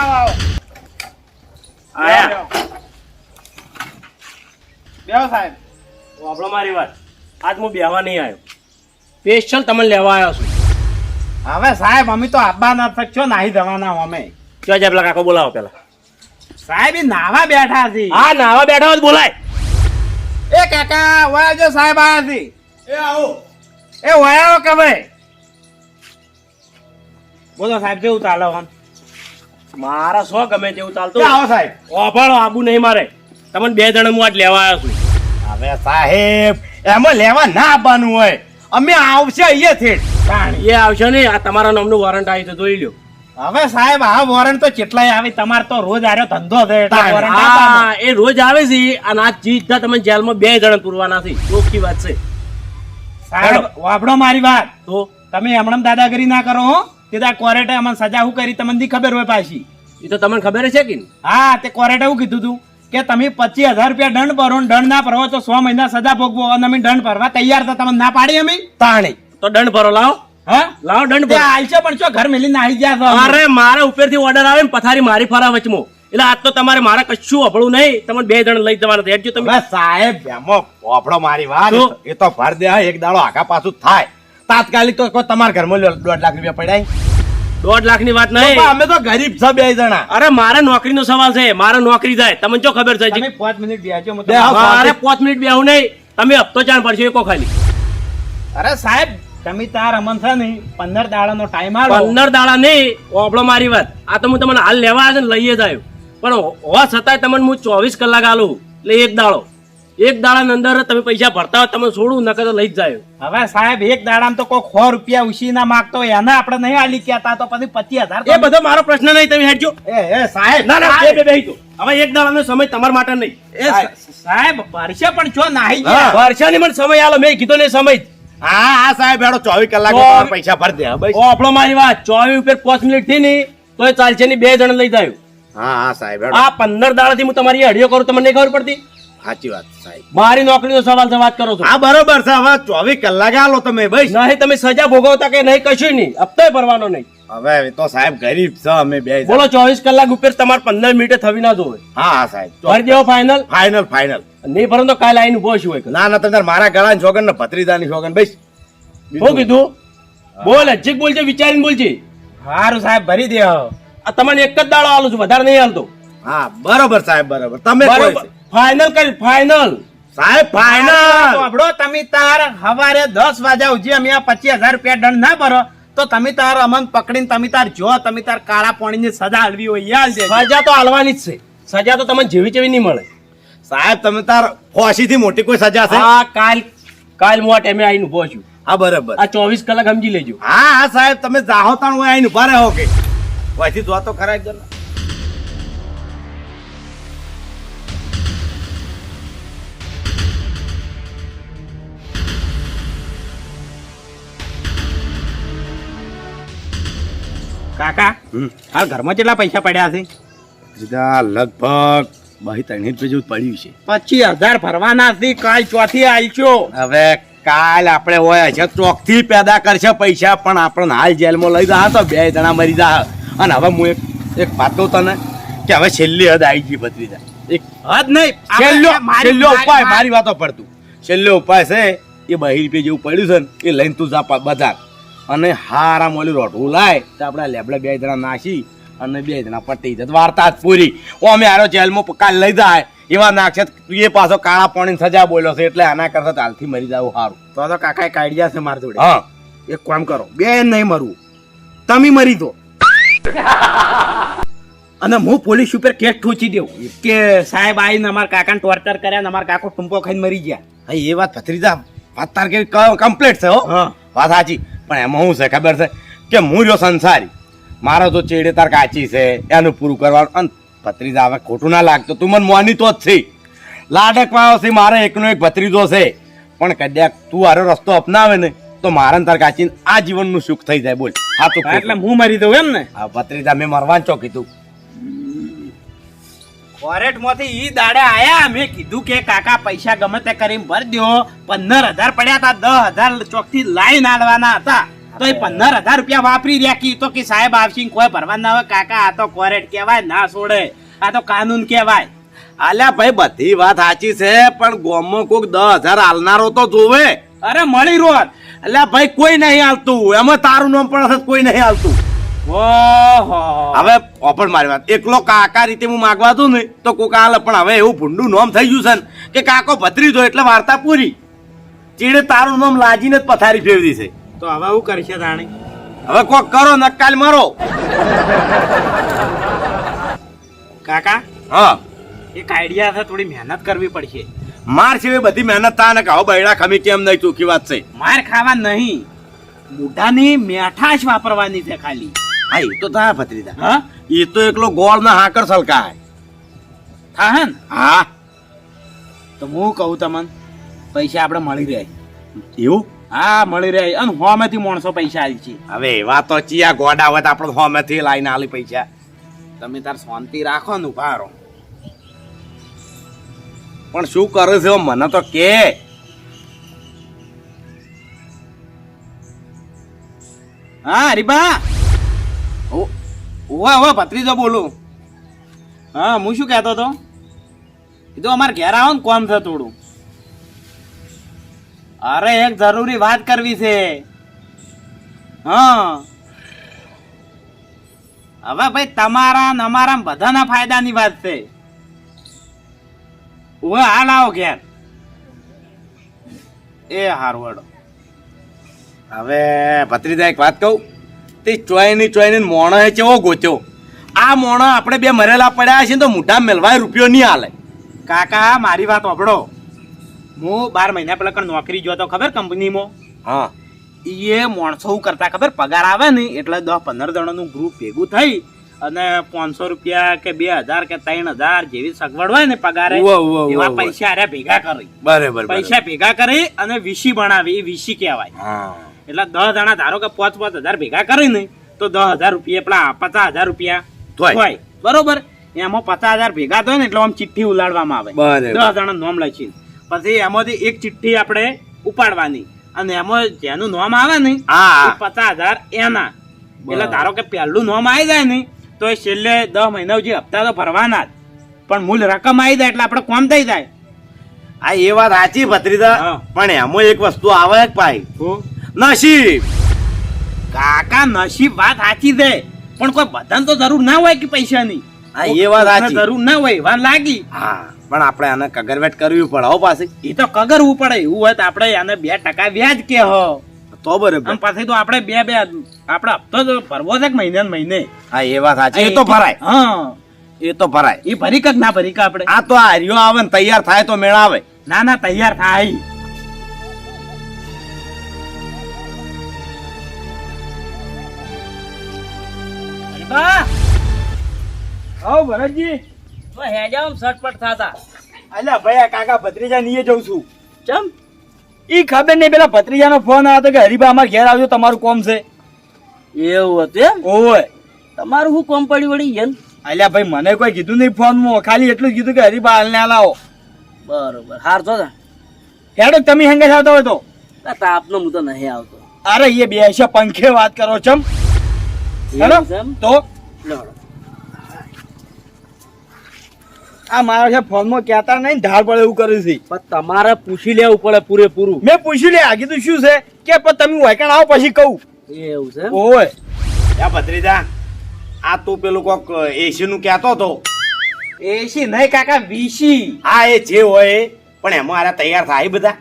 આવો આયા બેહો સાહેબ. વાપરો મારી વાત. આજ હું બેહવા નહીં આવ્યો, સ્પેશિયલ તમને લેવા આવ્યો છું. હવે સાહેબ અમે તો આબા ના શકશો નાહી જવાના અમે. ક્યાં જાય પેલા કાકો? બોલાવો પેલા. સાહેબ ઈ નાવા બેઠા છે. હા, નાવા બેઠા હોય તો બોલાય. એ કાકા વયા જો સાહેબ આયા છે. એ આવો. એ વયાઓ કે ભાઈ બોલો સાહેબ કેવું ચાલે આમ? મારા સો ગમે તેવું ચાલતું. આવો સાહેબ. ઓફાળો આબુ નહીં મારે. તમને 2 જણા હું આજ લેવા આવ્યો છું. હવે સાહેબ એમાં લેવા ના આવવાનું હોય, અમે આવશે અહીંયાથી. એ આવશે નહીં, આ તમારા નામનું વોરંટ આવી તો જોઈ લ્યો. હવે સાહેબ આ વોરંટ તો કેટલાય આવે, તમારે તો રોજ આર્યો ધંધો છે એટલે વોરંટ હા, આપવાનો. એ રોજ આવે છે અને આ ચીજના તમે જેલમાં 2 જણા પૂરવાના છે. ચોખ્ખી વાત છે. સાહેબ વાપડો મારી વાત. તો તમે હમણાં દાદાગીરી ના કરો હો. તે કોરેટે અમને સજા શું કરી તમને ની ખબર હોય પાછી. એ તો તમને ખબર છે કે હા, તે કોરેટે એવું કીધું તું કે તમે 25,000 રૂપિયા દંડ ભરો, દંડ ના ભરો તો 6 મહિના સજા ભોગવો, અને અમે દંડ ભરવા તૈયાર હતા. તમને ના પાડી અમે તાણી તો દંડ ભરો. લાવો હા લાવો દંડ ભરો. આલશે પણ શું ઘર મેલી નાહી ગયા છો? અરે મારા ઉપરથી ઓર્ડર આવે ને પથારી મારી ફરા વચમાં, એટલે આજ તો તમારે મારા કશું અભળું નહીં. તમે 2 જણ લઈ જવાના છે. હેડજો તમે. બસ સાહેબ એમાં વાપડો મારી વાત. શું? એ તો ભર દે, એક દાડો આગા પાછું થાય. તાત્કાલિક તો કોઈ તમારા ઘરમાં 2 લાખ રૂપિયા પડ્યા. 1.5 લાખની વાત નહીં. અમે તો ગરીબ છે 2 જણા. અરે મારે નોકરીનો સવાલ છે. મારે નોકરી જાય. તમને શું ખબર છે? તમે 5 મિનિટ બેસજો. મારે 5 મિનિટ બેહું નહીં. તમે હપ્તો ચાણ પડશે એકો ખાલી. અરે સાહેબ તમે તાર અમન છે ને 15 દાડાનો ટાઈમ આલો. 15 દાડા નહીં. ઓબળો મારી વાત. આ તો હું તમને હાલ લેવા આવ્યો ને લઈએ જ આવ્યો, પણ હોવા છતાંય તમને હું 24 કલાક આલું. એટલે 1 દાડો, 1 દાડાની અંદર તમે પૈસા ભરતા હોય તમે છોડું, નકર તો લઈ જ જાય. હવે સાહેબ 1 દાડામાં તો કોઈ 100 રૂપિયા ઉછી ના માંગતો હોય, એને આપણે નહીં આલી કહેતા તો પછી 25,000. એ બધો મારો પ્રશ્ન નહીં. તમે હેડજો. એ સાહેબ ના ના, બે બેહી તો. હવે 1 દાડાનો સમય તમારા માટે નહીં. સાહેબ ભરશે પણ જો નાહી હા, ગયા. વર્ષાની મને સમય આલો. મેં કીધો ને સમય. હા હા સાહેબ હેડો 24 કલાક તમારે પૈસા ભર દે. આપણો મારી વાત 24 ઉપર 5 મિનિટ થી નહીં તો એ ચાલશે નહીં. 2 જણ લઈ જાય. હા હા સાહેબ આ 15 દાડાથી હું તમારી હડિયો કરું, તમને નહીં ખબર પડતી? સાચી વાત સાહેબ. મારી નોકરીનો સવાલ છે, વાત કરો છો. હા બરોબર છે. હવે 24 કલાક આલો તમે ભાઈ. નહીં તમે સજા ભોગવતા કે નહીં, કશું નહીં. હપ્તોય ભરવાનો નહીં. હવે એ તો સાહેબ ગરીબ છે અમે 2 જણા. બોલો 24 કલાક ઉપર તમારે 15 મિનિટે થવી ના જોવે. હા હા સાહેબ ભરી દેવો ફાઇનલ. Final final. નહીં ભરો તો કાલે આવીને ઉભો છું. ના ના તમે મારા ગળાની છોગન ને ભત્રીજાની છોગન ભાઈ. શું કીધું? બોલ હજી બોલજે, વિચારીને બોલજે. સારું સાહેબ ભરી દે. આ તમને એક જ દાડો આલું છું, વધારે નહીં હાલતો. હા બરોબર સાહેબ બરોબર. તમે ફાઇનલ કરી, ફાઇનલ સાહેબ ફાઇનલ. આપણો તમે તાર હવારે 10 વાગ્યા સુધી અમે આ 25,000 રૂપિયા દંડ ના ભરો તો તમે તાર અમન પકડીને તમે તાર જો તમે તાર કાળા પાણીની સજા આલવી હોય એ આલ દેજો. સજા તો હાલવાની જ છે. સજા તો તમને જેવી જેવી નહીં મળે સાહેબ. તમે તાર ફોસીથી મોટી કોઈ સજા છે? હા, કાલ હું આ ટાઈમે આવીને ઉભો છું. હા બરોબર. આ 24 કલાક સમજી લેજો. હા હા સાહેબ તમે જાહો તાણ હોય આઈને ઉભા રહો કે વહીથી જો તો ખરા એકદમ. કાકા હાલ ઘરમાં કેટલા પૈસા પડ્યા છે? લગભગ 2-3 પડ્યું છે. 25,000 ભરવાના છે. કાલ ચોથી આલશો. હવે કાલ આપણે હોય છે ચોકથી પેદા કરશે પૈસા, પણ આપણને હાલ જેલમાં લઈ જા તો 2 જણા મરી જા. અને હવે હું એક વાત કહું તને કે હવે છેલ્લી હદ આવી ગઈ ભત્રીજા. એક હદ નહીં, છેલ્લો ઉપાય. મારી વાતો પડતું છેલ્લો ઉપાય છે એ 2 રૂપિયા જેવું પડ્યું છે ને એ લઈને તું જા બજાર અને હારા મોલી રોટવું લાય તો આપણે લેબડા 2 જણા નાસી અને 2 જણા પટી જત. વાર્તા જ પૂરી. ઓ અમે આરો જેલમાં કાલ લઈ જાય એવા નાખશે. એ પાછો કાળા પાણીની સજા બોલ્યો છે એટલે આના કરતા હાલથી મરી જવું સારું. તો કાકા કાઢ્યા છે મારા જોડે. હા એક કામ કરો, 2 નહીં મરવું, તમે મરી દો અને હું પોલીસ ઉપર કેસ ઠોચી દેવું કે સાહેબ આવીને અમારા કાકાને ટોર્ચર કર્યા ને અમારા કાકો ટૂંપો ખાઈને મરી ગયા. હા એ વાત ભત્રીજા વાત તાર કેવી કમ્પ્લીટ છે. હો વાત સાચી. પણ એમાં શું છે ખબર છે કે હું રહ્યો સંસારી, મારો તો ચેડે તાર કાચી છે એનું પૂરું કરવાનું. અને ભત્રીજા હવે ખોટું ના લાગતું, તું મને મોની તો જ છે. લાડકવાળો છે મારે એકનો એક ભત્રીજો છે, પણ કદાચ તું આરો રસ્તો અપનાવે ને તો મારા તાર કાચી આ જીવનનું સુખ થઈ જાય. બોલ હા તો એટલે હું મરી દઉં એમ ને? હા ભત્રીજા મેં મરવાનું ચો કીધું. ફોરેટ માંથી ઈ દાડે આયા મેં કીધું કે કાકા પૈસા ગમે તે કરીને ભર દો. 15,000 પડ્યા હતા, 10,000 ચોકથી લાઈન આલવાના હતા. તો એ 15,000 રૂપિયા વાપરી રહ્યા કી તો કે સાહેબ આવશે ને કોઈ ભરવા ના આવે. કાકા આ તો કોરેટ કહેવાય, ના છોડે, આ તો કાનૂન કહેવાય. અલ્યા ભાઈ બધી વાત સાચી છે, પણ ગામમાં કોક 10,000 હાલનારો તો જોવે. અરે મળી રોત. અલ્યા ભાઈ કોઈ નહીં હાલતું, એમાં તારું નામ પણ હશે, કોઈ નહીં હાલતું. ઓહો હવે ઓપન મારી વાત, એકલો કાકા રીતે હું માગવા દઉં ને તો કોક હાલે, પણ હવે એવું ભૂંડું નામ થઈ ગયું છે ને કે કાકો ભત્રીજો એટલે વાર્તા પૂરી. ચીડે તારું નામ લાજીને જ પથારી ફેરવી છે. તો હવે હું કરશે તાણી? હવે કોક કરો નકાલ મારો. કાકા હા એક આઈડિયા છે, થોડી મહેનત કરવી પડશે. માર સિવાય બધી મહેનત થાય ને કહો બૈડા ખમી કેમ નહીં, ચોખ્ખી વાત છે. માર ખાવા નહીં, મોઢાની મીઠાશ વાપરવાની છે ખાલી. હા એ તો થાય ભત્રીજા. હા એ તો એકલો ગોળ ના હાકર સલકાય. થાય ને? હા તો હું કહું તમને, પૈસા આપણે મળી રહે. એવું? હા મળી રહે, અને હોમેથી માણસો પૈસા આવી છે. હવે એવા તો ચિયા ગોડા હોય તો આપણે હોમેથી લાઈને આલી પૈસા. તમે તાર શાંતિ રાખો ને, ઉભા રહો. પણ શું કરે છે મને તો કે. હા હરીબા, ઓવા ઓવા ભત્રીજો બોલું. હા હું શું કહેતો હતો, કીધું અમારે ઘેર આવો ને, કોમ છે થોડું. અરે એક જરૂરી વાત કરવી છે. હા હવે ભાઈ તમારા ને અમારા બધાના ફાયદાની વાત છે. ઓવે હાલ આવો ઘેર. એ હારું હેડો. હવે ભત્રીજા એક વાત કહું, તે ચોયની મોણો હે ચેવો ગોચ્યો. આ મોણો આપણે બે મરેલા પડ્યા છે ને તો મોઢા મેલવાય રૂપિયો નહીં હાલે. કાકા મારી વાત સાંભળો. હું 12 મહિના પહેલા કણ નોકરી જોતો, ખબર કંપનીમાં. હા એ માણસો શું કરતા ખબર, પગાર આવે ને એટલે 10-15 જણાનું ગ્રુપ ભેગું થઈ અને 500 રૂપિયા કે 2,000 કે 3,000 જેવી સગવડ હોય ને પગારે, એવા પૈસા આરે ભેગા કરી. બરાબર. પૈસા ભેગા કરી અને વીસી બનાવી, એ વીસી કહેવાય. હા એટલે 10 જણા ધારો કે 5,000 ભેગા કરી ને તો 10,000 રૂપિયા, પેલા 50,000 રૂપિયા હોય બરોબર. એમાં 50,000 ભેગા થાય ને એટલે આમ ચિઠ્ઠી ઉલાડવામાં આવે, 10 જણા નામ લખીને. પછી એમાંથી એક ચિઠ્ઠી આપણે ઉપાડવાની અને એમાં જેનું નામ આવે ને 50,000 એના. એટલે ધારો કે પહેલું નામ આવી જાય ને તો એ છેલ્લે 10 મહિના જે હપ્તા તો ભરવાના જ, પણ મૂળ રકમ આવી જાય એટલે આપણે કોમ થઈ જાય. આ એ વાત સાચી ભત્રીજા, પણ એમાં એક વસ્તુ આવે જ ભાઈ, નસીબ. કાકા નસીબ વાત સાચી છે, પણ કોઈ બધાને તો જરૂર ના હોય કે પૈસાની. હા એ વાત સાચી, જરૂર ના હોય વાત લાગી. હા પણ આપણે આને કગરવેટ કરવી પડે હો પાછી. એ તો કગરવું પડે. એવું હોય તો આપણે આને 2% વ્યાજ કે હો તો બરાબર. પછી તો આપણે બે આપણે હપ્તો તો ભરવો છે મહિને ને મહિને. હા એ વાત સાચી, એ તો ભરાય. હા એ તો ભરાય. એ ભરી કે ના ભરી કે આપણે. આ તો આ હરિયો આવે ને તૈયાર થાય તો મેળ આવે. ના ના તૈયાર થાય. આવો ભરતજી. તો હેજામ સટપટ થાતા. અલ્યા ભાઈ આ કાકા ભત્રીજા નીએ જઉં છું. ચમ ઈ ખબર નહીં, પેલા ભત્રીજાનો ફોન આવ્યો હતો કે હરીબા અમાર ઘેર આવજો, તમારું કોમ છે. એવું હતું એમ? ઓય તમારું શું કોમ પડી વળી યન? અલ્યા ભાઈ મને કોઈ કીધું નહીં ફોનમાં, ખાલી એટલું જ કીધું કે હરીબા હાલને હાલ આવો. બરોબર હાર તો હેડો તમે હંગે આવતા હોય તો. તાપનો હું તો નહીં આવતો. અરે એ બે પંખે વાત કરો ચમ. હેડો તો આ મારા છે ફોનમાં કહેતા નહીં, ધાર પડે એવું કરે છે. પણ તમારે પૂછી લેવું પડે પૂરેપૂરું. મેં પૂછ્યું લે, કીધું શું છે કે પણ તમે વાયકાણ આવો પછી કહું. એવું છે? ઓય યા ભત્રીજા, આ તો પેલું કોક એસી નું કહેતો હતો. એસી નહીં કાકા, વીસી. હા એ જે હોય એ, પણ એમાં આરા તૈયાર થાય બધા.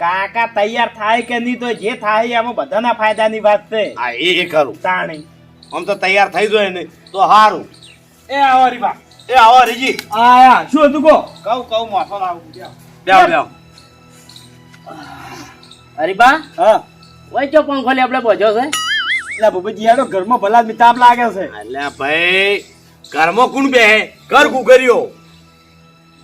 કાકા તૈયાર થાય કે નહીં તો જે થાય એમાં બધાના ફાયદાની વાત છે. હા એ ખરું. તાણી આમ તો તૈયાર થઈ જાય ને તો સારું. એ આવો હરીબા. એ આવો રીજી. આયા શું હતું કહો. કહું મોસો લાવું. બેવ. હરીબા હા ઓય ચો પંખો લે આપણે બોજો છે. એટલે બબજી યાર ઘરમાં ભલા જ તાપ લાગે છે. અલ્યા ભાઈ ઘરમાં કોણ બેહે? ઘર કુકરીઓ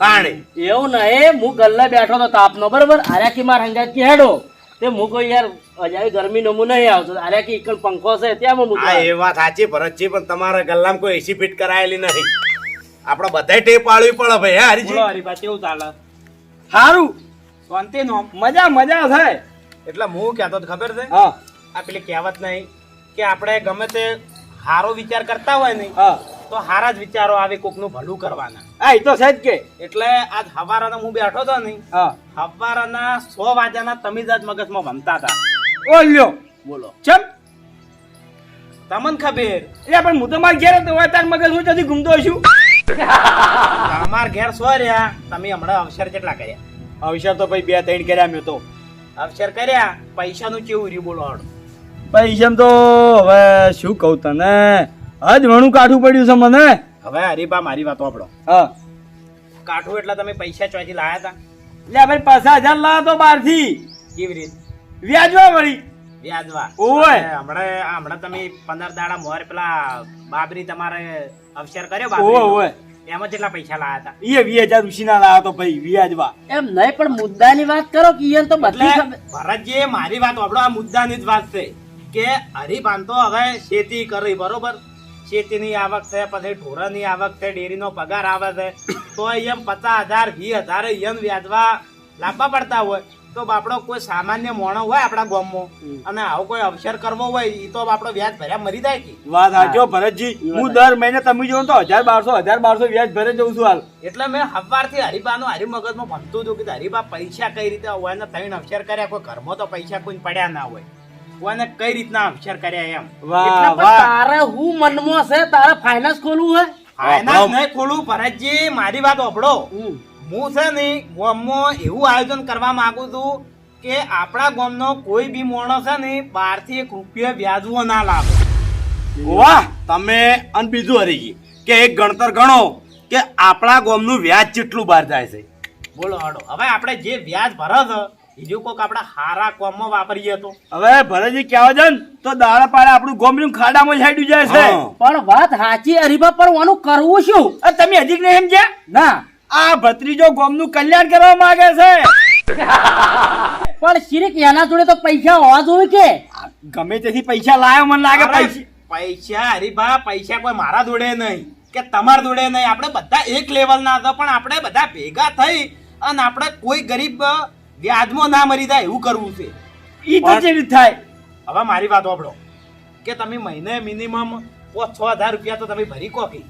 તાણે. એવું નહીં, હું ગલ્લા બેઠો તો તાપનો બરોબર. આર્યા કી માર હંગાત કી હેડો તે હું કોઈ યાર અજાવી ગરમી નો નહીં આવતો. આર્યા કી એકલ પંખો છે ત્યાં હું આ એ વાત સાચી ભરતજી, પણ તમારા ગલ્લામાં કોઈ એસી ફિટ કરાયેલી નથી. આપણે બધાય ટેપ પાડવી પડે ભાઈ. હે હરીજી? બોલો હરીબા કેવું ચાલે? સારું શાંતિ નો મજા થાય. એટલે હું કહેતો તો ખબર છે, આ પેલી કહેવત નહીં કે આપણે ગમે તે હારો વિચાર કરતા હોય ને હા તો હારા જ વિચારો આવે, કોકનું ભલું કરવાના. હા, એ તો છે જ કે. એટલે આજ હવારાના હું બેઠો હતો ને, હા હવારાના 100 વાગ્યાના તમીજ જ મગજમાં ભમતા હતા. ઓ લ્યો બોલો, ચમ તમને ખબર એટલે પણ હું તો માર ઘેર હતો હોય તાર મગજ હું ત્યાંથી ઘૂમતો છું. તમાર ઘેર સો રહ્યા, તમે હમણાં અવસર કેટલા કર્યા? અવસર તો ભાઈ 2-3 કર્યા મેં તો. અવસર કર્યા, પૈસાનું કેવું રહ્યું બોલો હળો. પૈસા તો હવે શું કહું તને, હજ ઘણું કાઠું પડ્યું છે મને. હવે હરીબા મારી વાત સાંભળો. હા કાઠું એટલે તમે પૈસા ચોથી લાયા હતા? એટલે ભાઈ 50,000 લાવ્યો તો બહારથી કેવી રીત? વ્યાજવા વળી. વ્યાજવા? ઓય. અને હમણાં તમે 15 દાડા મોર પેલા બાબરી તમારે અવસર કર્યો ઓય બાબરી, ઓય એમાં કેટલા પૈસા લાયા હતા? એ 20,000 ઉછીના લાવ્યો તો ભાઈ વ્યાજવા. એમ નહીં પણ મુદ્દાની વાત કરો કે ઈયન તો બધી એટલે ખબર. ભરતજી મારી વાત સાંભળો, આ મુદ્દાની જ વાત છે કે હરીબાન તો હવે ખેતી કરી, બરોબર? ખેતીની આવક છે, પછી ઢોરાની આવક છે, ડેરીનો પગાર આવે છે, તો એમ 50,000 20,000 એમ વ્યાજવા લાવવા પડતા હોય તો બાપડો કોઈ સામાન્ય માણસ હોય આપણા ગામમાં અને આવો કોઈ અવસર કરવો હોય એ તો બાપડો વ્યાજ ભર્યા મરી જાય કે. વાત સાચો ભરતજી, હું દર મહિને તમે જોઉં તો 1,200 વ્યાજ ભરે જઉં છું હાલ. એટલે મેં સવારથી હરીબાનો હરી મગજમાં ભણતું હતું કે હરીબા પૈસા કઈ રીતે હોય ને 3 અવસર કર્યા, કોઈ ઘરમાં તો પૈસા કોઈ પડ્યા ના હોય, કોઈને કઈ રીતના અવસર કર્યા એમ. વાહ એટલે પણ વાહ. તારે હું મનમાં છે, તારે ફાઇનાન્સ ખોલવું હોય. ફાઇનાન્સ નહીં ખોલું ભરતજી, મારી વાત સાંભળો. હમ. હું છે ને ગામમાં એવું આયોજન કરવા માંગુ છું કે આપણા ગામનો કોઈ બી માણસ છે ને 12 થી 1 રૂપિયા વ્યાજવો ના લાવે. વાહ, તમે અને બીજું હરીજી કે એક ગણતર ગણો કે આપણા ગામનું વ્યાજ કેટલું બહાર જાય છે. બોલો હડો, હવે આપણે જે વ્યાજ ભરે છે બીજું કોક આપણે હારા કામમાં વાપરીએ તો. હવે ભરતજી કહેવા જાય ને તો દાડા પાડે આપણું ગામનું ખાડામાં જ હાડ્યું જાય છે. પણ વાત સાચી હરીબા, પણ આનું કરવું શું? આ તમે હજી નહીં સમજ્યા? ના આ ભત્રીજો ગામનું કલ્યાણ કરવા માંગે છે. પણ શિરીક એના જોડે તો પૈસા હોવા જોઈએ કે. ગમે તેથી પૈસા લાયો મને લાગે અરે, પૈસા હરીબા, પૈસા કોઈ મારા જોડે નહીં કે તમારા જોડે નહીં, આપણે બધા એક લેવલ ના હતા પણ આપણે બધા ભેગા થઈ અને આપણે કોઈ ગરીબ વ્યાજમાં ના મરી જાય એવું કરવું છે. ઈ તો જેવી થાય. હવે મારી વાત સાંભળો કે તમે મહિને મિનિમમ 5-6 હજાર રૂપિયા તો તમે ભરી કો કે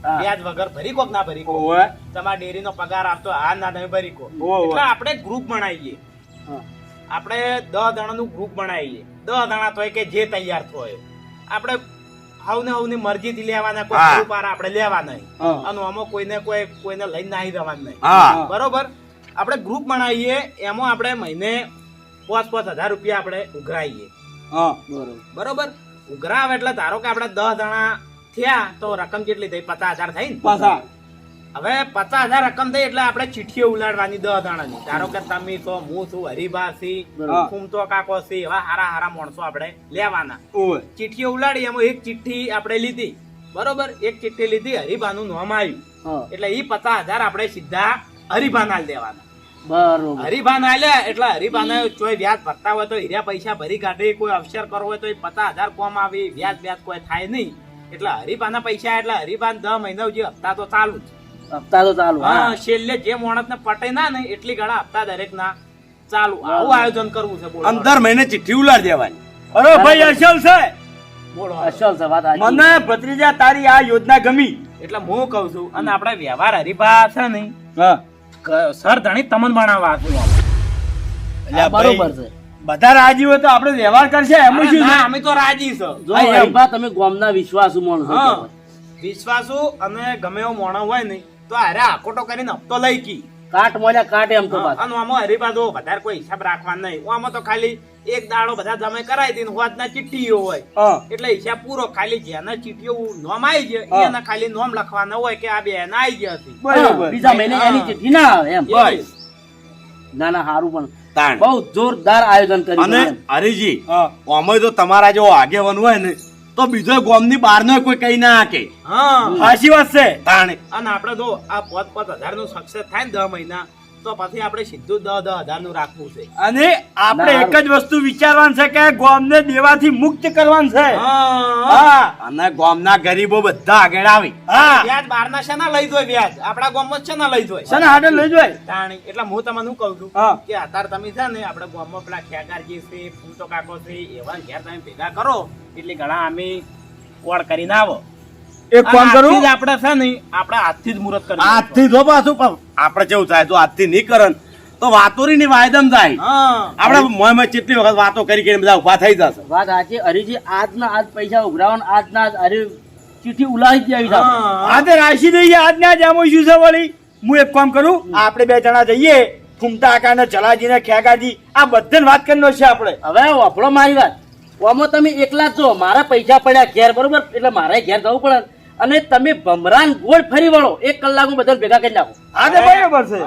હા. વ્યાજ વગર ભરી કોક ના ભરી કો? ઓવે. તમારા ડેરીનો પગાર આપતો હા ના તમે ભરી કો. ઓવે. એટલે આપણે ગ્રુપ બનાવીએ, હા. આપણે 10 જણાનું ગ્રુપ બનાવીએ. 10 જણા તો કે જે તૈયાર થાય આપણે હવની મરજીથી લેવાના, કોઈ હા. ગ્રુપ વાળા આપણે લેવા નહીં હા. અને આમાં કોઈને લઈને નાહી જવાનું નહીં. હા. બરોબર? આપણે ગ્રુપ બનાવીએ, એમાં આપણે મહિને 5-5 હજાર રૂપિયા આપણે ઉઘરાઈએ. હા. બરોબર? ઉઘરાવે એટલે ધારો કે આપણે 10 જણા થયા તો રકમ કેટલી થઈ? 50,000 થઈ ને? પાછા. હવે 50,000 રકમ થઈ એટલે આપણે ચિઠ્ઠીઓ ઉલાડવાની 10 જણાની. ધારો કે તમે છો, હું છું, હરીબા સી, બરાબર. ફૂમતો કાકો સી, એવા હારા માણસો આપણે લેવાના. ઓવે. ચિઠ્ઠીઓ ઉલાડી, એમાં એક ચિઠ્ઠી આપણે લીધી, બરોબર? એક ચિઠ્ઠી લીધી, હરીબાનું નામ આવ્યું હા. એટલે ઈ 50,000 આપણે સીધા હરીબાને આલી દેવાના. બરોબર. હરીબાને આલ્યા એટલે હરીબાને કોઈ વ્યાજ ભરતા હોય તો હીરા પૈસા ભરી કાઢે, કોઈ અવસર કરવો હોય તો એ 50,000 કોમ આવે, વ્યાજ કોઈ થાય નહીં. એટલે હરીબાના પૈસા એટલે હરીબાન 10 મહિના જે હપ્તા તો ચાલુ જ. હપ્તા તો ચાલુ. હા, હા. છેલ્લે જે માણસને પટે ના ને એટલી ઘણા હપ્તા દરેક ના ચાલુ. આવું આયોજન કરવું છે. બોલો અંદર મહિને ચિઠ્ઠી ઉલાડ દેવાની. અરે ભાઈ અસલ છે. બોલો. અસલ છે વાત સાચી. મને ભત્રીજા તારી આ યોજના ગમી. એટલે હું કઉ છું અને આપણે વ્યવહાર હરીબા છે ને હા. સર ધણી તમને ભણાવવા હતું. હા, બરોબર છે. બધા રાજી હોય તો આપણે વ્યવહાર કરશે એમ શું છે? અમે તો રાજી છો. જો હા, એમ. હરીબા તમે ગામના વિશ્વાસુ માણસો હા, કહેવાય. વિશ્વાસુ અને ગમે એવો મોણો હોય ને તો અરે આકોટો કરીને હપ્તો લઈ કી. કાટ મોલ્યા કાટ એમ તો હા, વાત. અને આમાં હરીબા તો વધારે કોઈ હિસાબ રાખવાનો નહીં. આમાં તો ખાલી એક દાડો બધા જમે કરાવી દઈને હોદના ચિઠ્ઠીઓ હોય હા. એટલે હિસાબ પૂરો. ખાલી જેના ચિઠ્ઠીઓ નોમ આવી હા. જાય એના ખાલી નોમ લખવાના હોય કે આ બે એના આવી ગયા હતી. બરોબર. હા, બીજા મહિને એની ચિઠ્ઠી ના આવે એમ. બસ. ના ના સારું, પણ તાણ. બહુ જોરદાર આયોજન કર્યું અને છે. હરીજી હા. આમાં તો તમારા જેવો આગેવાન હોય ને તો બીજો ગામની બહારનો કોઈ કઈ ના હાકે. હા, સાચી વાત છે. તાણે. અને આપણે તો આ 5-5 હજાર નું સક્સેસ થાય ને 10 મહિના તો પછી આપણે સીધું 10,000 નું રાખવું છે. અને આપણે ના, એક જ વસ્તુ વિચારવાનું છે કે ગામને દેવાથી મુક્ત કરવાનું છે. હા. હા અને ગામના ગરીબો બધા આગળ આવી. હા વ્યાજ બહારના શેના લઈ જોય વ્યાજ? આપણા ગામમાં જ શેના લઈ જોય? સને હાડે લઈ જોય. તાણી. એટલે હું તમને શું કહું છું હા. કે અત્યારે તમે છે ને આપણે ગામમાં પેલા ખેગારજી છે, ફૂટો કાકો છે, એવા ઘેર તમે ભેગા કરો એટલે ઘણા અમે ઓળ કરીને આવો. એક કામ કરું, આજથી જ આપણે છે ને આપણે હાથથી જ મુહૂર્ત કરી આજથી જો પાછું આપણે કેવું થાય તો આજથી નહીં કરે ને તો વાતોરી ની વાયદમ થાય. હા. આપણે મોય કેટલી વખત વાતો કરી કરીને બધા ઉભા થઈ જશે. વાત સાચી. હરીજી આજના આજ પૈસા ઉઘરાવવાના આજના આજ હરી ચીઠી ઉલાવી જ આવી સાહેબ. હા. આજે રાશી દઈએ આજના જ આમ શું છે વળી. હું એક કામ કરું, આપણે બે જણા જઈએ ફૂમતા કાકા ને જલાજી ને ખેગાજી આ બધાને વાત કરી છે આપણે. હવે વાપરો મારી વાત. આમાં તમે એકલા જ છો, મારા પૈસા પડ્યા ઘેર, બરોબર? એટલે મારે ઘેર જવું પડે અને તમે ભમરાન ગોળ ફરી વળો 1 કલાકમાં બધા ભેગા કરી નાખો. આજે બરાબર છે.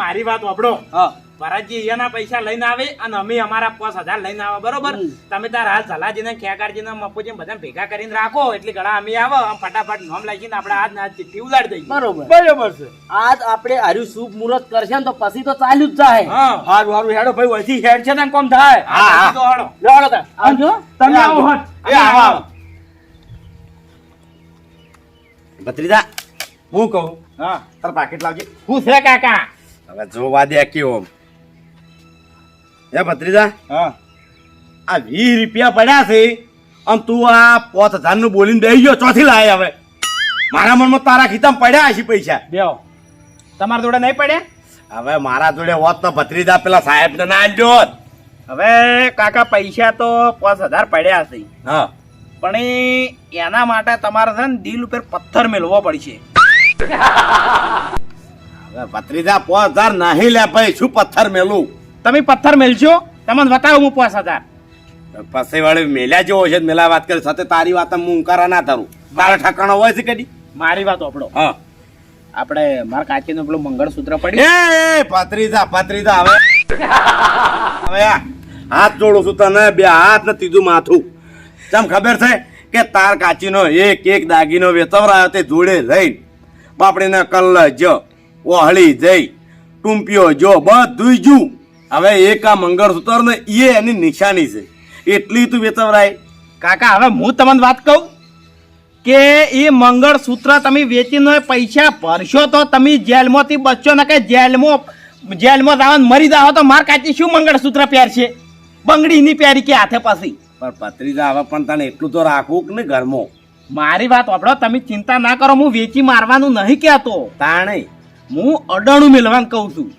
મારી વાત વાપરો. હા ભરતજી એના પૈસા લઈને આવે અને અમે અમારા 5,000 લઈને આવે, બરોબર? તમે તાર હાલ જલાજીને ખેગારજીને મપુજીને બધા ભેગા કરીને રાખો એટલે ઘણા અમે આવો આમ ફટાફટ નોમ લાગીને આપણે આજ ના ચિઠ્ઠી ઉલાડી દઈએ. બરોબર. બરાબર છે. આજ આપણે હાર્યું શુભ મુહૂર્ત કરશે ને તો પછી તો ચાલ્યું જ જાય. હા. હારું હારું હેડો ભાઈ વહીથી હેડ છે ને કોમ થાય. હા, હા. તો હાલો. લો હાલો તાર. આવજો. તમે આવો હટ. એ આવો, આવો. ભત્રીજા હું કહું, હા. તાર પાકીટ લાવજે. શું છે કાકા? હવે જોવા દે કેવો હે ભત્રીજા. હા. આ 20 રૂપિયા પડ્યા છે અને તું આ 5,000 નું બોલીને બેસી ગયો. ચોથી લાય હવે મારા મનમાં તારા ખિસ્સામાં પડ્યા હશે પૈસા. બેહો. તમારા જોડે નહીં પડ્યા? હવે મારા જોડે હોત તો ભત્રીજા પેલા સાહેબ ને ના આલજો હોત. હવે કાકા પૈસા તો 5,000 પડ્યા છે, હા પણ એના માટે તમારે છે ને દિલ ઉપર પથ્થર મેળવો પડશે. હવે ભત્રીજા 5,000 નહીં લે ભાઈ, શું પથ્થર મેલું. તમે પથ્થર મેલશો? તમને બતાવો હું 5,000. પછી વાળી મેલ્યા જેવો છે મેલા વાત કરી સાથે તારી વાત હું ઉંકારા ના તારું. તારા ઠકાણો હોય છે કદી? મારી વાત આપણો હા આપણે મારા કાચીનું પેલું મંગળસૂત્ર એ પડ્યું. ભત્રીજા ભત્રીજા હવે હવે આ હાથ જોડું છું તને, 2 હાથ ને 3જું માથું. તમ ખબર છે કે તાર કાચીનો એક એક દાગીનો વેચવરાયો તે જોડે લઈને બાપડીને કલ્લ જો ઓહળી જઈ ટૂંપિયો જો બધું જુ. હવે એક આ મંગળસૂત્ર ને એ એની નિશાની છે એટલી તું વેચવરાય. કાકા હવે હું તમને વાત કહું કે એ મંગળસૂત્ર તમે વેચીને પૈસા ભરશો તો તમે જેલમાંથી બચશો ને કે જેલમાં જવાનું મરી જાઓ તો માર કાચી શું મંગળસૂત્ર પહેરશે? બંગડી ની પહેરી કે હાથે પછી. પણ ભત્રીજા હવે પણ તને એટલું તો રાખવું કે ને ઘરમાં. મારી વાત વાપરો, તમે ચિંતા ના કરો, હું વેચી મારવાનું નહીં કહેતો, તાણે હું અડાણું મેળવાનું કહું છું.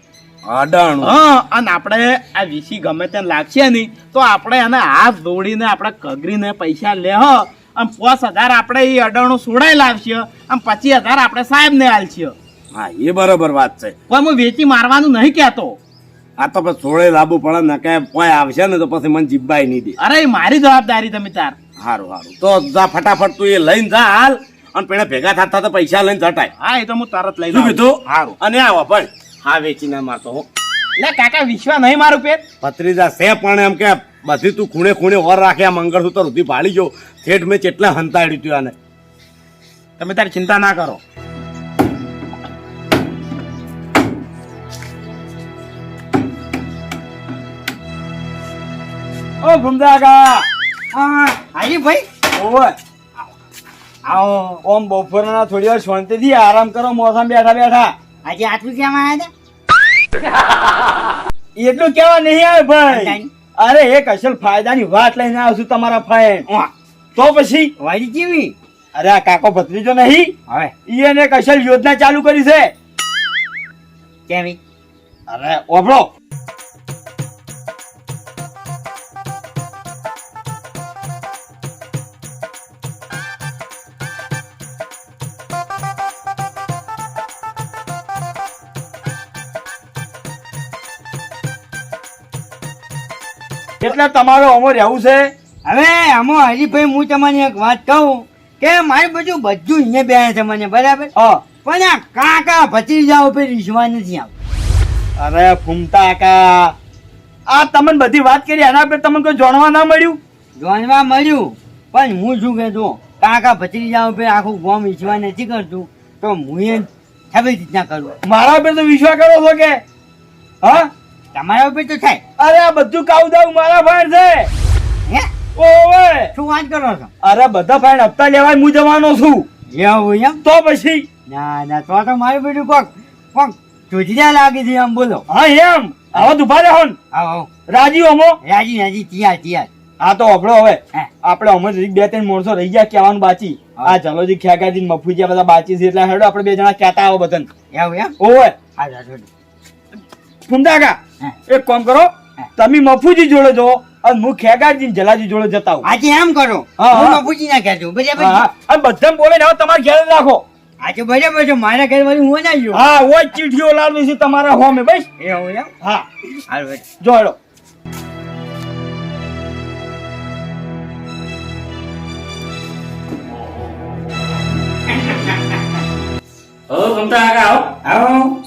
અડાણું. હા. અને આપણે આ વીસી ગમે તેને લાગશે નહીં તો આપણે એને હાથ જોડીને આપણે કગરીને પૈસા લે અને 5,000 આપણે એ અડાણું સોડાઈ લાવશે અને 25,000 આપણે સાહેબને આલશે. હા એ બરોબર વાત છે. પણ હું વેચી મારવાનું નહીં કહેતો. આ તો પછી સોળે લાવવું પડે ને કે કોઈ આવશે ને તો પછી મને જીબ્બાઈ નહીં દે. અરે એ મારી જવાબદારી તમે તાર. સારું સારું તો જા ફટાફટ તું એ લઈને જા હાલ અને પેલા ભેગા થતા તો પૈસા લઈને જટાય. હા એ તો હું તરત લઈ શું લઉં. કીધું? સારું. અને આવો પણ હા વેચીને મારતો હું. લે કાકા વિશ્વા નહીં મારું પેટ. ભત્રીજા છે પણ એમ કે બધી તું ખૂણે ખૂણે ઓર રાખે આ મંગળસૂત્ર સુધી ભાળી ગયો થેટ મેં કેટલા હંતાડ્યું તું આને. તમે તારી ચિંતા ના કરો. ઓ ભૂમદા કા. હાજી ભાઈ. ઓય આવો ઓમ બપોરના થોડી વાર શાંતિથી આરામ કરો મોસમ બેઠા બેઠા. આજે આટલું કેમ આવ્યા એટલું કેવા નહીં આવે ભાઈ. અરે એક અસલ ફાયદાની વાત લઈને આવ્યો છું તમારા ફાઈન. તો પછી વાજી કેવી? અરે આ કાકો ભત્રીજો નહીં હવે એને એક અસલ યોજના ચાલુ કરી છે. કેવી? અરે ઓભળો. એટલે તમારો અમો રહેવું છે. હવે આમાં હરીભાઈ હું તમને એક વાત કહું કે મારી બધું અહીંયા બે છે મને બરાબર, હા પણ આ કાકા ભત્રીજા ઉપર વિશ્વાસ નથી આવતો. અરે ફૂમતા કા આ તમને બધી વાત કરી એના પર તમને કોઈ જાણવા ના મળ્યું? જાણવા મળ્યું પણ હું શું કહેતો, કાકા ભત્રીજા ઉપર આખું ગામ વિશ્વાસ નથી કરતું તો હું એ ખબર રીતના કરું. મારા પર તો વિશ્વાસ કરો છો કે હા તમારા ઉપર તો થાય. અરે આ બધું કાઉ દાવ મારા ફાઈન છે. હે ઓવે શું વાત કરો છો? અરે બધા ફાઈન હપ્તા લેવાય હું જવાનો છું. એવું એમ? તો પછી ના ના તો મારું બેટું કોક ચૂચિયા લાગી છે એમ બોલો. હા એમ આવો દુભા રહો ને. આવો રાજી હોમો. રાજી તૈયાર. હા તો હબળો હવે હા. આપણે હમણાં જ બે ત્રણ માણસો રહી ગયા કહેવાનું બાચી. હા. આ જલોજી ખ્યાગાજી મફુજીયા બધા બાચી છે એટલે હેડો આપણે બે જણા કહેતા આવો બધાને. એવું એમ? ઓવે હા જાજો. ફૂમતા કા હા. એક કામ કરો હા. તમે મફુજી જોડે જો અને હું ખેગાજી જલાજી જોડે જતા આવું. આજે એમ કરો. હા, હા. હું પૂછી ના કહેજો બરાબર. હા અને બધાને બોલે હવે તમારે ઘેર જ રાખો. આજે બરાબર છે મારા ઘર વાળી હું ના આવ્યો. હા ઓય ચીઠીઓ લાવવી છે તમારા હોમે બસ. એવું એમ? હા હાલ ભાઈ. જો હેડો. હવે ગમતા આગળ આવો. આવો.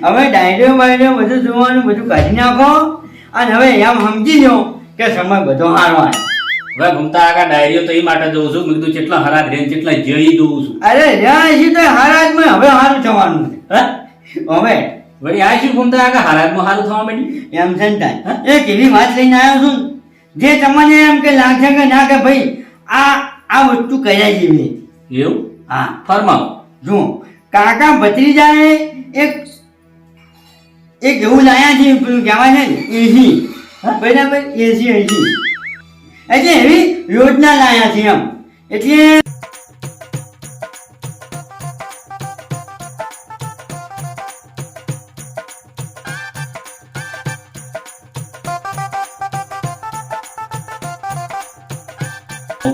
હવે ડાયરીઓ બાયરીઓ બધું જોવાનું બધું કાઢી નાખો અને હવે એમ સમજી લો કે સમય બધો હારવાનો. હવે ગમતા આગળ ડાયરીઓ તો એ માટે જોઉં છું મેં કીધું કેટલા હરાજ રેન કેટલા જઈ જોઉં છું. અરે જ્યાં છે તો હારાજમાં હવે હારું થવાનું છે. હે હવે વળી આ શું ગમતા આગળ હરાજમાં સારું થવા માંડી. એમ છે ને તાય. એક એવી વાત લઈને આવ્યો છું ને, જે તમને એમ કે લાગશે કે ના કે ભાઈ આ વસ્તુ કર્યા જેવી. એવું હા ફરમાવો. જો કાકા ભત્રીજાએ એક એવું લાયા છે પેલું કહેવાય છે ને એસી. બરાબર એસી એટલે એવી યોજના લાયા છે એમ. એટલે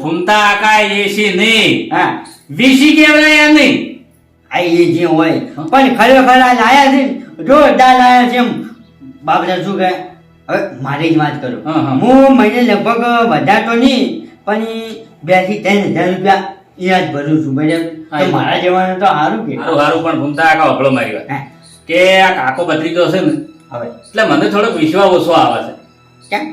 ઘૂમતા આકા એસી નહીં હા વીસી કેવડાય એમ નહીં. આ એ જે હોય પણ ખરેખર આ લાયા છે ને, જોરદાર લાયા છે એમ. બાપરા શું કહે હવે મારી જ વાત કરું. હા, હા. હું મહિને લગભગ વધારે તો નહીં પણ 2,000 થી 3,000 રૂપિયા અહીંયા જ ભરું છું બરાબર. હા, તો મારા જવાનું તો સારું કે સારું સારું પણ ઘૂમતા આકા હભળો મારી વાત હા, કે આ કાકો ભત્રીજો છે ને હવે એટલે મને થોડોક વિશ્વાસ ઓછો આવે છે. કેમ?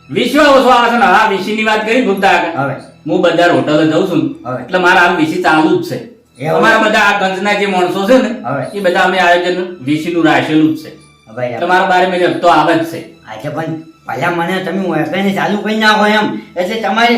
વિશ્વાસ ઓછો આવે છે ને હા વીસી ની વાત કરી ઘૂમતા આગળ હવે હું બધા હોટલે જઉં છું ને, હવે. એટલે મારા હાલ વીસી ચાલુ જ છે. એવું? અમારા બધા આ ગંજના જે માણસો છે ને હવે. એ બધા અમે આયોજન વીસી નું રાખેલું જ છે. હવે એટલે મારા બારે મેં હપ્તો આવે જ છે. આજે પણ પહેલા મને તમે વેપારીને ચાલુ કરી નાખો એમ એટલે તમારે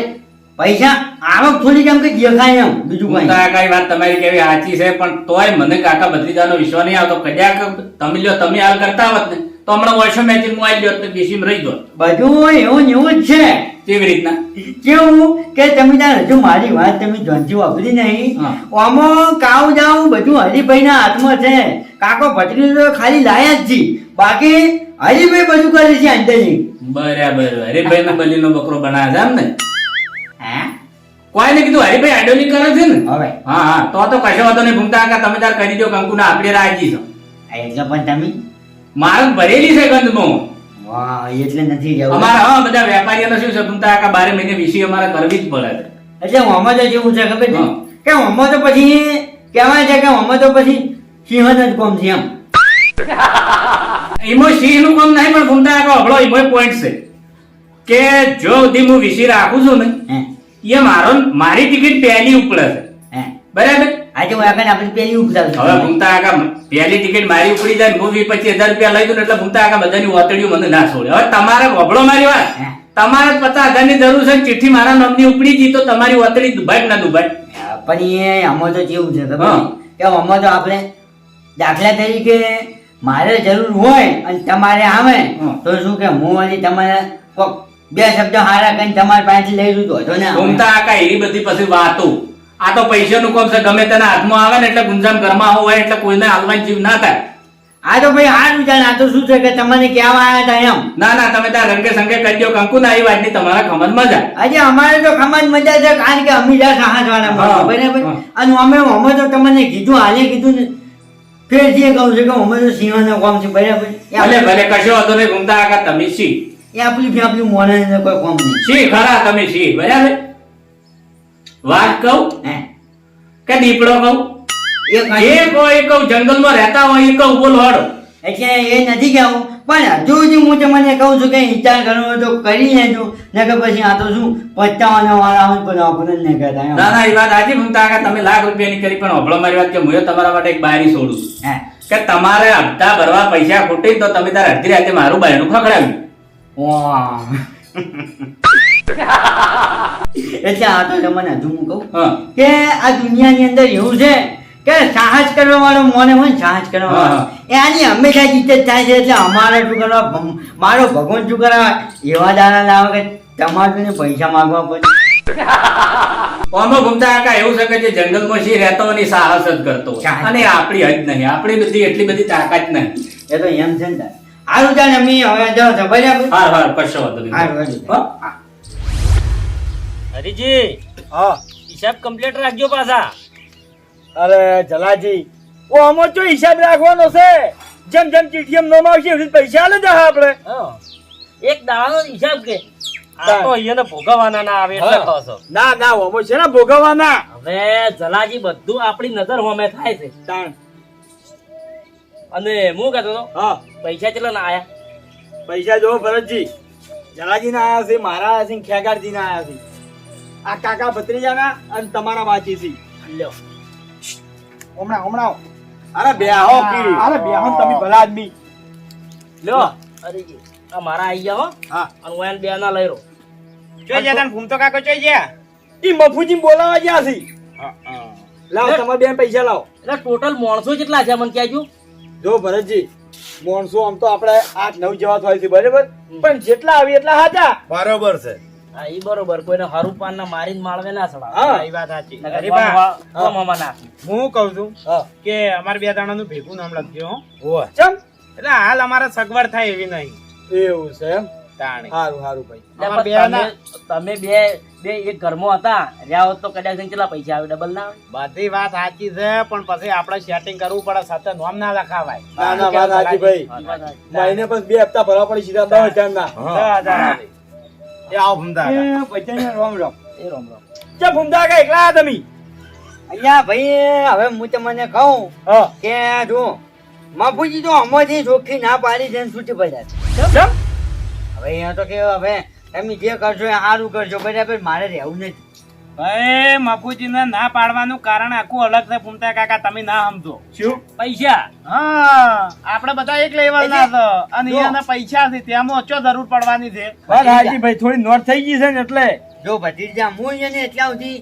પૈસા આવક થોડી કેમ કે દેખાય એમ બીજું કઈ ઘૂમતા કાંઈ વાત તમારી કેવી સાચી છે પણ તોય મને કાકા ભત્રીજાનો વિશ્વાસ નહીં આવતો. કદાચ તમે લ્યો તમે હાલ કરતા હોત ને તો હમણાં વર્ષો મેચિંગ માં આવી ગયો ને વીસીમાં રહી ગયો. બધું એવું ને એવું જ છે. કેવી રીતના? કેવું કે તમે તાર હજુ મારી વાત તમે ધ્યાનથી વાપરી નહીં. હા. આમાં કાવ જાવ બધું હરિભાઈના હાથમાં છે. કાકો ભત્રીજો તો ખાલી લાયા જ છે, બાકી હરિભાઈ બધું કરે છે અંદરથી. બરાબર હરિભાઈ ને બલીનો બકરો બનાવે છે એમ ને? હા કોઈને કીધું હરિભાઈ આઈડોલી કરે છે ને? હવે હા હા તો કશો વાંધો નહીં. ઘૂમતા કાકા તમે તાર કરી દો કંકુના આપણે રાજી છો. એટલે પણ તમે મારે ભરેલી છે ગંધમાં. વાહ એટલે નથી જવું. અમારા હા બધા વેપારીઓને શું છે ઘૂમતા કાકા 12 મહિને વીસી અમારે કરવી જ પડે છે. એટલે આમાં તો જેવું છે ખબર છે હા. કે આમાં તો પછી કહેવાય છે કે આમાં તો પછી સિંહણ જ કોમ છે એમ. એમાં સિંહ નું કામ નહીં પણ ઘૂમતા કાકા હભળો એમાં પોઈન્ટ છે કે જો સુધી હું વીસી રાખું છું ને હે એ મારી ટિકિટ પહેલી ઉપડે છે. હે બરાબર આજે વાગણ આપણે પેલી ઉપજાવ હવે ઘૂમતા કાકા પહેલી ટિકિટ મારી ઉપડી જાય હું 25,000 રૂપિયા લઈ દઉં ને એટલે ઘૂમતા કાકા બધાની ઓતડીઓ મને ના છોડે. હવે તમારે વભળો મારી વાત હે. તમારે 50,000 ની જરૂર છે ચિઠ્ઠી મારા નામની ઉપડી ગઈ તો તમારી ઓતડી દુબાઈ ના દુબાઈ. પણ એ આમાં તો કેવું છે ખબર હા. છે? કે આમાં તો આપણે દાખલા તરીકે મારે જરૂર હોય અને તમારે આવે હા. તો શું કે હું વળી તમારે કોક બે શબ્દ હારા કઈ તમારી પાસેથી લઈ લીધો હતો ને ઘૂમતા કાકા એવી બધી પછી વાતો આ તો પૈસાનું કામ છે. ગમે તેના હાથમાં આવે ને એટલે ગુંજામ ઘરમાં હોય એટલે કોઈને હાલવાની જીવ ના થાય. આ તો ભાઈ હાર વિચાર આ તો શું છે કે તમને કહેવા આવ્યા હતા એમ. ના ના તમે ત્યાં રંગે સંગે કરી દો કંકુ ના એ વાતની તમારા ખમત મજા. આજે અમારે તો ખમાજ મજા છે કારણ કે અમે જા સાહસવાળા હા. માણસો, બરાબર હા. અને અમે તો તમને કીધું હાલે કીધું ને ફેર જે કહું છું કે અમે તો સિંહનો કામ છે બરાબર ભલે ભલે કશો વાંધો નહીં. ઘૂમતા કાકા તમે સી એ આપણી મોને કોઈ કામ નહીં. સી ખરા તમે સી બરાબર. વાત કહું હે કે દીપડો કહું એ કાંઈ- જે કોઈ કહું જંગલમાં રહેતા હોય એ કહું બોલો હડો. એટલે એ નથી કહેવું પણ હજુ સુધી હું તમને કહું છું કે વિચાર કરવો હોય તો કરી લેજો ને કે પછી આ તો શું પચાવવાના વાળા હોય પણ આપણે જ નહીં કહેતા એમ. ના ના એ વાત આજે ઘૂમતા કાકા તમે લાખ રૂપિયાની કરી પણ હભળો મારી વાત કે હું તમારા માટે એક બારી છોડું છું. હે કે તમારે હપ્તા ભરવા પૈસા ખૂટી તો તમે તારે અડધી રાતે મારું બાયણું ખખડાવ્યું. વાહ. એટલે આ તો તમને હજુ હું કહું હા. કે આ દુનિયાની અંદર એવું છે કે સાહસ કરવા વાળો મોને હોય ને સાહસ કરવા વાળો એ આની હંમેશા જીત જ થાય છે. એટલે અમારે શું કરવા, મારો ભગવાન શું કરવા એવા દાડા લાવે કે તમારે ને પૈસા માંગવા પડે. આમાં ઘૂમતા કાકા એવું છે કે જે જંગલમાં સિંહ રહેતો હોય ને એ સાહસ જ કરતો હોય. સાહસ. અને આપણી હજ નહીં, આપણી બધી એટલી બધી તાકાત નહીં. એ તો એમ છે ને તાર. હારું તાર અમે હવે જાઓ છો બરાબર. હાર હાર કશો વાંધો નહીં. હારું, હારું. હો? હરીજી હા હિસાબ કમ્પ્લીટ રાખજો પાછા. અરે જલાજી ઓ આમાં તો હિસાબ રાખવાનો છે. જેમ જેમ ચીઠી એમ નોમ આવશે એવી રીતે પૈસા આલે જા આપણે. હા. એક દાડાનો હિસાબ કે આ તો અહીંયાને ભોગવવાના ના આવે એટલે કહો છો. ના ના આમાં છે ને ભોગવવાના. હવે જલાજી બધું આપણી નજર હોમે થાય છે. તાણ. અને હું કહેતો હતો હા પૈસા કેટલા ના આયા? પૈસા જો ભરતજી, જલાજી ના આયા છે, મારા આયા છે, ખેગારજી ના આયા છે, આ કાકા ભત્રીજાના અને તમારા બાચી છે. લ્યો. હમણાં હમણાં અરે બેહો કી. અરે બેહો ને તમે ભલા આદમી. લ્યો હરીજી આ મારા આઈ ગયા હો. હા અને હું એને બે ના લઈ રહ્યો. ચોઈ ગયા તને ફૂમતો કાકો ચોઈ ગયા? ઈ મફુજી બોલાવા ગયા છે. લાવો તમારે બેન પૈસા લાવો. એટલે ટોટલ માણસો કેટલા છે મને કહેજો. જો ભરતજી, માણસો આમ તો આપણે 8-9 જેવા થાય છે બરાબર, પણ જેટલા આવી એટલા હાચા. બરોબર છે. હા ઈ બરોબર, કોઈને હારું પાન ના મારીને માળવે ના ચડાવે. હા એ વાત સાચી. નકર હરીબા, કોમ હમા નાખી. હું કહું છું હા કે અમારે બે દાણાનું ભેગું નામ લખજો હો. ઓય ચમ એટલે હાલ અમારે સગવડ થાય એવી નહીં. એવું છે એમ. તાણે હારું હારું ભાઈ. એટલે અમારે પણ બેના- તમે બે એક ઘરમાં હતા રહ્યા હોત તો કદાચ એને કેટલા પૈસા આવે? ડબલ ના આવે? બધી વાત સાચી છે પણ પછી આપણે સેટિંગ કરવું પડે, સાથે નોમ ના લખાવાય. ના ના વાત સાચી ભાઈ. મહિને પછી 2 હપ્તા ભરવા પડી સીધા 10,000 ના. 10,000 આલે. એ આવો ભમતા હતા. એ પૈસાને રોમ રોમ. એ રોમ રોમ. ચા ભૂમતા કા એકલા આ તમે? અહીંયા ભાઈ હવે હું તમને કહું હા કે જો મફુજી તો અમારી ચોખ્ખી ના પાડી છે ને છૂટી પડ્યા છે. ચમ? હવે અહીંયા તો કેવું, હવે તમે જે કરશો એ સારું કરશો બરાબર, મારે રહેવું નથી. ભાઈ મફુજીને ના પાડવાનું કારણ આખું અલગ છે ભૂમતા કાકા, તમે ના સમજો. શું? પૈસા હા આપણે બધા એક લેવલ ના છે અને જો. એના પૈસા છે તેમાં ઓછો જરૂર પડવાની છે. વાત સાચી ભાઈ, થોડી નોટ થઈ ગઈ છે ને એટલે. જો ભત્રીજા, હું એને એટલા સુધી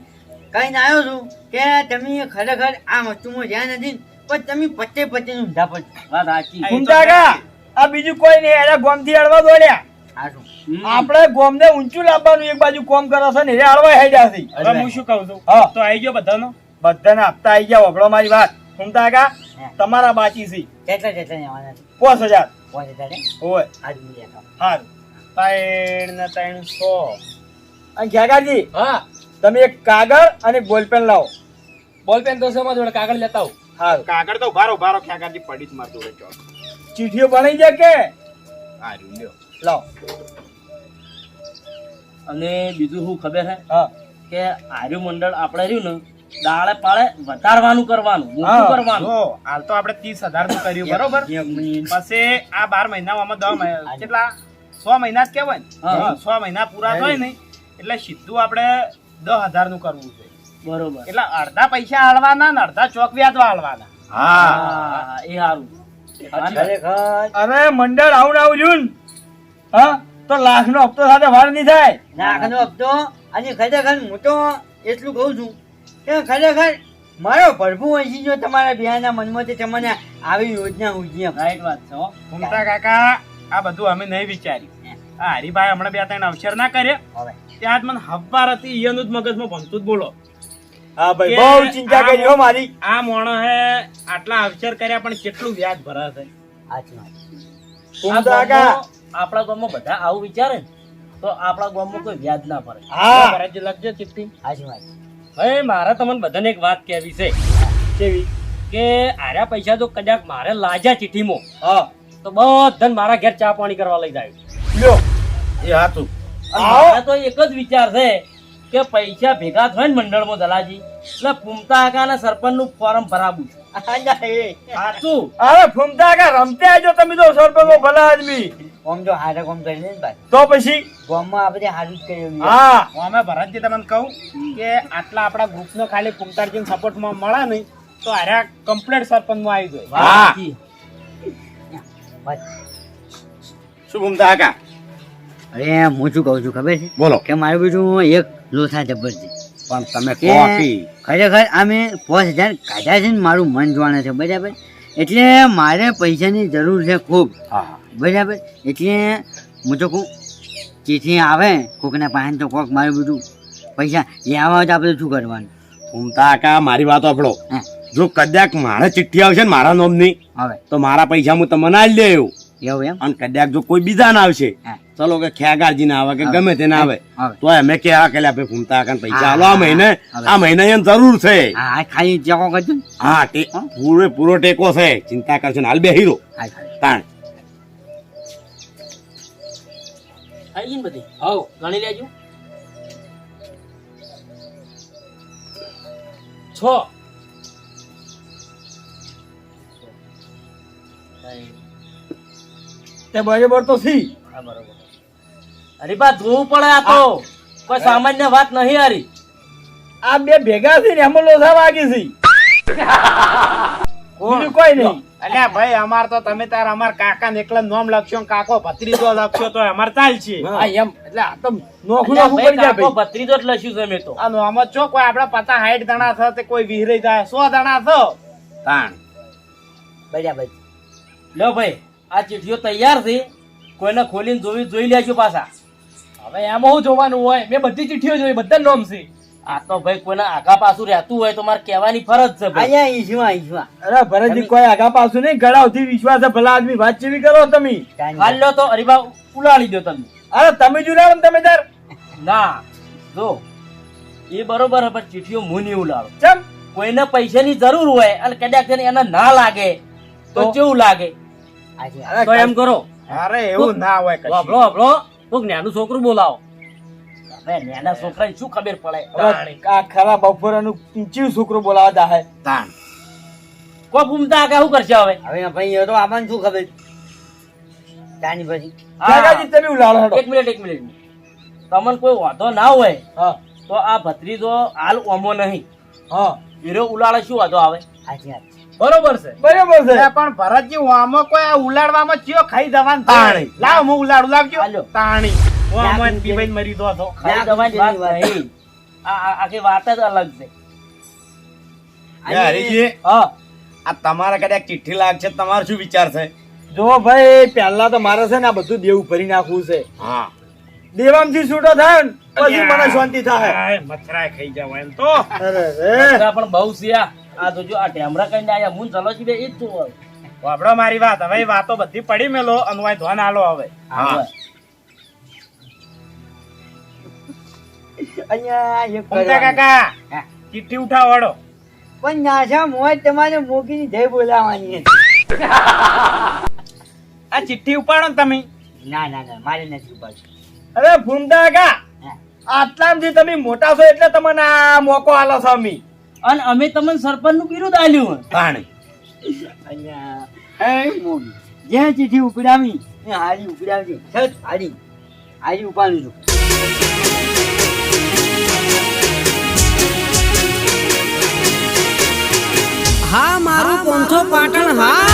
કહીને આવ્યો છું કે તમે ખરેખર આ વસ્તુમાં જ્યાં નથી ને, પણ તમે પચે ઊંધા પડશે. વાત સાચી. ભૂમતા કા આ બીજું કોઈ નહીં, એને ગોમથી અડવા દોડ્યા. સારું. આપણે ગોમને ઊંચું લાવવાનું, એક બાજુ કોમ કરે છે ને એ હળવાઈ હેડ્યા છે. હવે હું શું કહું છું, હા. તો આવી ગયો બધાનો. બધાના હપ્તા આવી ગયા, વગડો મારી વાત. ભૂમતા કા તમારા બાકી છે કેટલા કેટલા લેવાના છે? 5,000. 5,000 એમ? હોય આજ હું લેતા આવું. હારું. 3 ને 3 100. અને ખેગાજી, હા તમે એક કાગળ અને બોલપેન લાવો. બોલ પેન તો છે મારા જોડે, કાગળ લેતા આવું. હારું. કાગળ તો ભારો ખ્યાગાજી પડી જ માર જોડે ચોક. ચીઠીઓ બનાવી દે કે હારું લ્યો. લાવો. અને બીજું શું ખબર હે હા કે આર્યું મંડળ આપણે રહ્યું ને દાળે પાળે વધારવાનું કરવાનું, હા. મોટું કરવાનું. જો હાલ તો આપણે 30,000 નું કર્યું બરોબર. પછી આ 12 મહિનામાં 10 મહિના કેટલા 6 મહિના જ કહેવાય ને. હા. હા, 6 મહિના પૂરા થાય ને એટલે સીધું આપણે 10,000 નું કરવું છે. બરોબર. એટલે અડધા પૈસા હાલવાના ને અડધા ચોક વ્યાજવા હાલવાના. હા એ સારું. ખરેખર અરે મંડળ આવું ને આવું જોન, હા તો લાખનો હપ્તો સાથે વાર નહીં થાય. નાખનો હપ્તો. અને ખરેખર હું તો એટલું કહું છું કે ખરેખર મારો પ્રભુ વંશી જો તમારા બિહારના મનમાંથી તમને આવી યોજના ઉજી એમ. રાઈટ વાત છે હો. ઘૂમતા કાકા આ બધું અમે નહીં વિચાર્યું. આ હરિભાઈ હમણાં 2-3 અવસર ના કર્યા હવે ત્યાં જ મને હવાર હતી ઈયનું જ મગજમાં ભણતું જ બોલો હા ભાઈ, કે બહુ ચિંતા કરી હો મારી. આ મોણો હે આટલા અવસર કર્યા પણ કેટલું વ્યાજ ભરાશે. સાચી વાત. ઘૂમતા કા આપણા ગામમાં બધા આવું વિચારે ને તો આપણા ગામમાં કોઈ વ્યાજ ના ભરે. હા ભરાજી લખજો ચિઠ્ઠી. સાચી વાત. હવે મારે તમને બધાને એક વાત કહેવી છે કેવી? કે આર્યા પૈસા તો કદાચ મારે લાજ્યા ચિઠ્ઠીમાં હા તો બધાને મારા ઘેર ચા પાણી કરવા લઈ જાય. લ્યો. એ હાથું અને આવો. મારે તો એક જ વિચાર છે કે પૈસા ભેગા થાય ને મંડળમાં દલાજી એટલે પુમતા કાકા સરપંચ નું ફોર્મ ભરાવું. સાચું. અરે ઘૂમતા કા રમતે આવજો તમે તો સરપંચો ભલા આદમી. આમ જો હારે કામ કરી ને ભાઈ, તો પછી ગામમાં આપણે હારું જ કર્યું. હા હું અમે ભરતજી તમને કહું કે આટલા આપણા ગ્રુપનો ખાલી કુમતારજી સપોર્ટમાં મળે નહીં તો હારે કમ્પ્લેટ સરપંચ માં આવી જાય. હા. બસ. શું ઘૂમતા કાકા? અરે હું શું કહું છું ખબર છે બોલો. કે મારું બીજું એક લોથા જબર છે પણ તમે કે કોફી ખરેખર અમે 5000 કાઢ્યા છે ને મારું મન જોવાના છે બરાબર એટલે મારે પૈસાની જરૂર છે ખૂબ હા બરાબર એટલે હું તો કહું ચીઠી આવે કોકના પાસે તો કોક મારું બધું પૈસા લેવા હોય તો આપણે શું કરવાનું ઘૂમતા કાકા મારી વાત સાંભળો. હા. જો કદાચ મારે ચિઠ્ઠી આવશે ને મારા નોમની હવે તો મારા પૈસા હું તમને આલી દે એવું. એવું એમ અને કદાચ જો કોઈ બીજા ના આવશે હા. ચલો કે ખ્યાગારજી ના આવે કે હવે. ગમે તે ના આવે હવે. તો અમે કે આ કે ભાઈ ઘૂમતા કાકા પૈસા હા, આલો આ મહિને હવે. આ મહિને એને જરૂર છે. હા હા ખાલી ચેકો કરજો ને હા પૂરો ટેકો છે ચિંતા કરશો ને હાલ બે હીરો હા ખાલી તાણ આવી ગઈ ને બધી હવ ગણી લેજો 6 તે બરાબર તો સી હા બરોબર અરે બા ધોવું પડે આ તો કોઈ સામાન્ય વાત નહીં હારી આ બે ભેગા છે ને એમાં લોસા વાગી છે બીજું કોઈ નહીં. અલ્યા ભાઈ અમાર તો તમે તાર અમાર કાકા ને એકલા નોમ લખશો ને કાકો ભત્રીજો લખશો તો અમાર ચાલશે. હા એમ એટલે આ તો નોખું અલ્યા નોખું ભાઈ, પડી જાય કાકો ભાઈ. ભત્રીજો જ લખ્યું છે મેં તો આ નોમ જ છો કોઈ આપડા પતા 60 દણા છે તે કોઈ વિહરાઈ જાય 100 દણા છે તાણ બરાબર લો ભાઈ આ ચીઠીઓ તૈયાર છે કોઈને ખોલીને જોઈ લેજો પાછા હવે એમાં શું જોવાનું હોય? મેં બધી ચિઠ્ઠીઓ જોઈ, બધા નોમ છે. આ તો ભાઈ કોઈના આગા પાછું રહેતું હોય તો મારે કહેવાની ફરજ છે ભાઈ અહીંયા ઈશ્વા અરે ભરતજી કોઈ આગા પાછું નહીં ગળાવથી વિશ્વાસ છે ભલા આદમી વાત ચેવી કરો તમે. હાલ લો તો અરે બા ઉલાડી દો તમે અરે તમે જુલાડો ને તમે તાર ના જો એ બરોબર છે, પણ ચીઠીઓ હું નહીં ઉલાડો ચમ કોઈને પૈસાની જરૂર હોય અને કદાચ એને એને ના લાગે તો કેવું લાગે અરે તો એમ કરો અરે એવું ના હોય કશું. વાપરો વાપરો કોક નાનું છોકરું બોલાવો હવે નાના છોકરાને શું ખબર પડે હવે આ ખરા બપોરાનું ઊંચી છોકરો બોલાવા દાહે. તાણ કોઈ ભૂમતા આગળ શું કરશે હવે હવે ભાઈ એ તો આપણને શું ખબર તાની પછી કાકાજી તમે ઉલાડો હેડો. એક મિનિટ તમને કોઈ વાંધો ના હોય હા તો આ ભત્રીજો હાલ ઓમો નહીં હા હીરો ઉલાળે શું વાંધો આવે સાચી વાત બરોબર છે. બરાબર છે પણ ભરતજી આમાં કોઈ આ ઉલાડવામાં ચિયો ખાઈ જવાનું તાણી. લાવ હું ઉલાડું લાવજો હાલ્યો. તાણી હું આમાં પીવાઈને મરી દો છો. ખાલી તમારી વાત નહીં આખી વાત જ અલગ છે એ હરીજી હા આ તમારા કદાચ ચિઠ્ઠી લાગશે તો તમારો શું વિચાર છે? જો ભાઈ પહેલા તો મારે છે ને આ બધું દેવું ભરી નાખવું છે. હા દેવામથી છૂટો થાય ને પછી મને શાંતિ થાય. આય, મચ્છરાય ખાઈ જાવ એમ તો. અરે રે આ પણ બહુ સિયા આ તો જો આ ટેમરા કઈને આયા મુન ચલો છે બે એ જ તો હવે. વાપરો મારી વાત. હવે એ વાતો બધી પડી મેલો અને વાય ધ્યાન આલો હવે. હા. અહીંયા એક ઘૂમતા કરવાનું. કાકા હા. ચિઠ્ઠી ઉઠાવડો. પણ નાશા મોજ તમારે મોગીની જય બોલાવવાની હતી. આ ચિઠ્ઠી ઉપાડો ને તમે. ના મારે નથી ઉપાડવું. અરે ફૂમતા કાકા હા. આટલામાંથી તમે મોટા છો એટલે તમને આ મોકો આલો છો અમે. અને અમે તમને સરપંચ નું બિરુદ આલ્યું તાણ અહીંયા હે મોગી જે ચીઠી ઉપડાવી એ હારી ઉપડાવજે સચ હારી ઉપાડું છું. હા મારું પોંથો પાટણ હા